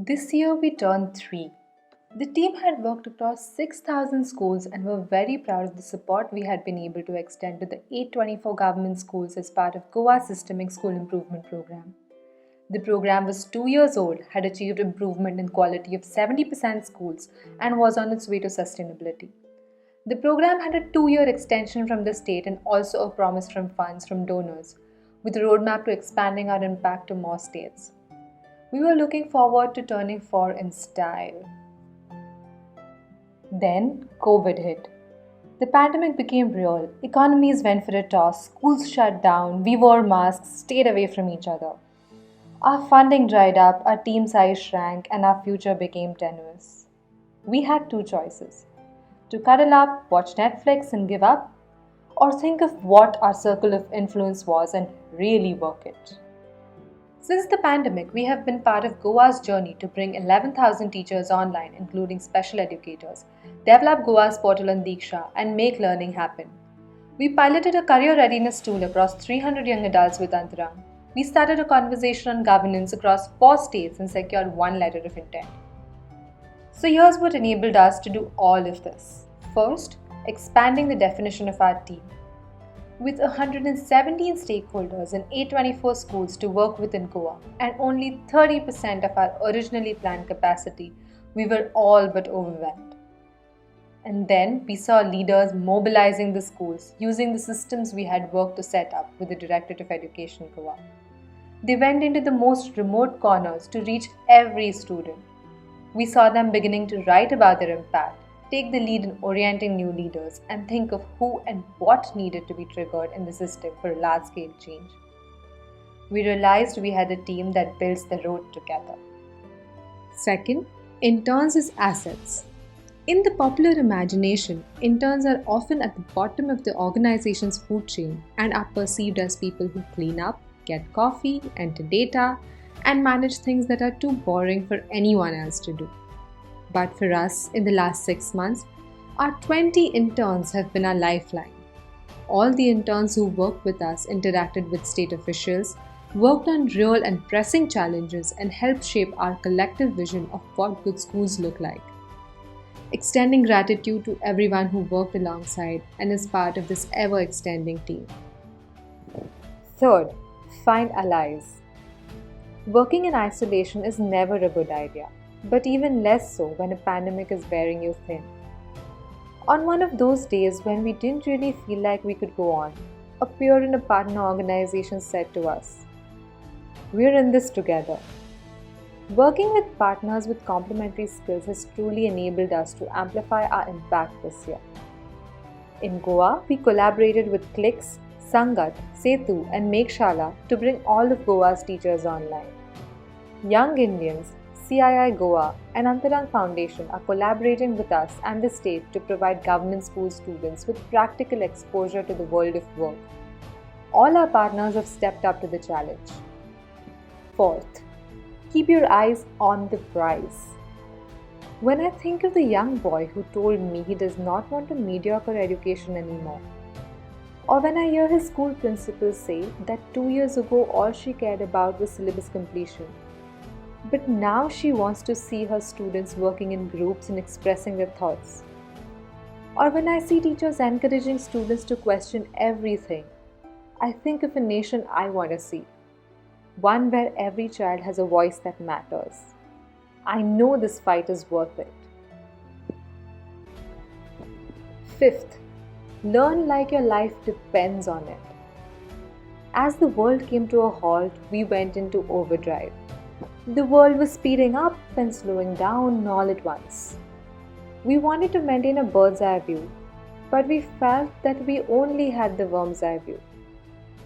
This year we turned 3. The team had worked across 6,000 schools and were very proud of the support we had been able to extend to the 824 government schools as part of Goa's Systemic School Improvement Program. The program was 2 years old, had achieved improvement in quality of 70% schools, and was on its way to sustainability. The program had a 2-year extension from the state and also a promise from funds from donors, with a roadmap to expanding our impact to more states. We were looking forward to turning 4 in style. Then COVID hit. The pandemic became real. Economies went for a toss, schools shut down, we wore masks, stayed away from each other. Our funding dried up, our team size shrank, and our future became tenuous. We had two choices: to cuddle up, watch Netflix, and give up, or think of what our circle of influence was and really work it. Since the pandemic, we have been part of Goa's journey to bring 11,000 teachers online, including special educators, develop Goa's portal on Diksha, and make learning happen. We piloted a career readiness tool across 300 young adults with Antarang. We started a conversation on governance across 4 states and secured 1 letter of intent. So here's what enabled us to do all of this. First, expanding the definition of our team. With 117 stakeholders in 824 schools to work with in Goa and only 30% of our originally planned capacity, we were all but overwhelmed. And then we saw leaders mobilizing the schools using the systems we had worked to set up with the Directorate of Education Goa. They went into the most remote corners to reach every student. We saw them beginning to write about their impact, take the lead in orienting new leaders, and think of who and what needed to be triggered in the system for large-scale change. We realized we had a team that builds the road together. Second, interns as assets. In the popular imagination, interns are often at the bottom of the organization's food chain and are perceived as people who clean up, get coffee, enter data, and manage things that are too boring for anyone else to do. But for us, in the last 6 months, our 20 interns have been our lifeline. All the interns who worked with us interacted with state officials, worked on real and pressing challenges, and helped shape our collective vision of what good schools look like. Extending gratitude to everyone who worked alongside and is part of this ever-extending team. Third, find allies. Working in isolation is never a good idea, but even less so when a pandemic is wearing you thin. On one of those days when we didn't really feel like we could go on, a peer in a partner organization said to us, "We're in this together." Working with partners with complementary skills has truly enabled us to amplify our impact this year. In Goa, we collaborated with Clicks, Sangat, Setu, and Mekshala to bring all of Goa's teachers online. Young Indians, CII Goa, and Antarang Foundation are collaborating with us and the state to provide government school students with practical exposure to the world of work. All our partners have stepped up to the challenge. Fourth, keep your eyes on the prize. When I think of the young boy who told me he does not want a mediocre education anymore, or when I hear his school principal say that 2 years ago all she cared about was syllabus completion, but now she wants to see her students working in groups and expressing their thoughts. Or when I see teachers encouraging students to question everything, I think of a nation I want to see. One where every child has a voice that matters. I know this fight is worth it. Fifth, learn like your life depends on it. As the world came to a halt, we went into overdrive. The world was speeding up and slowing down all at once. We wanted to maintain a bird's eye view, but we felt that we only had the worm's eye view.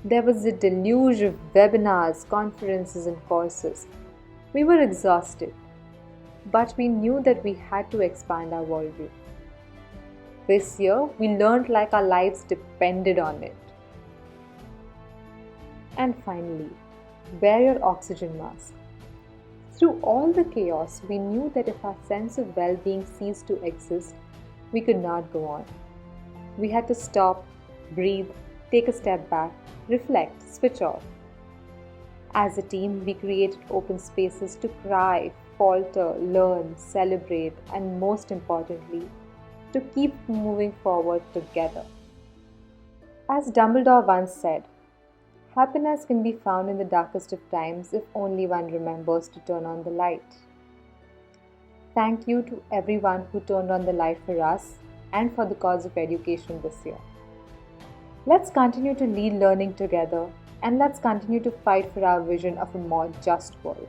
There was a deluge of webinars, conferences, and courses. We were exhausted, but we knew that we had to expand our worldview. This year, we learned like our lives depended on it. And finally, wear your oxygen mask. Through all the chaos, we knew that if our sense of well-being ceased to exist, we could not go on. We had to stop, breathe, take a step back, reflect, switch off. As a team, we created open spaces to cry, falter, learn, celebrate, and most importantly, to keep moving forward together. As Dumbledore once said, happiness can be found in the darkest of times if only one remembers to turn on the light. Thank you to everyone who turned on the light for us and for the cause of education this year. Let's continue to lead learning together and let's continue to fight for our vision of a more just world.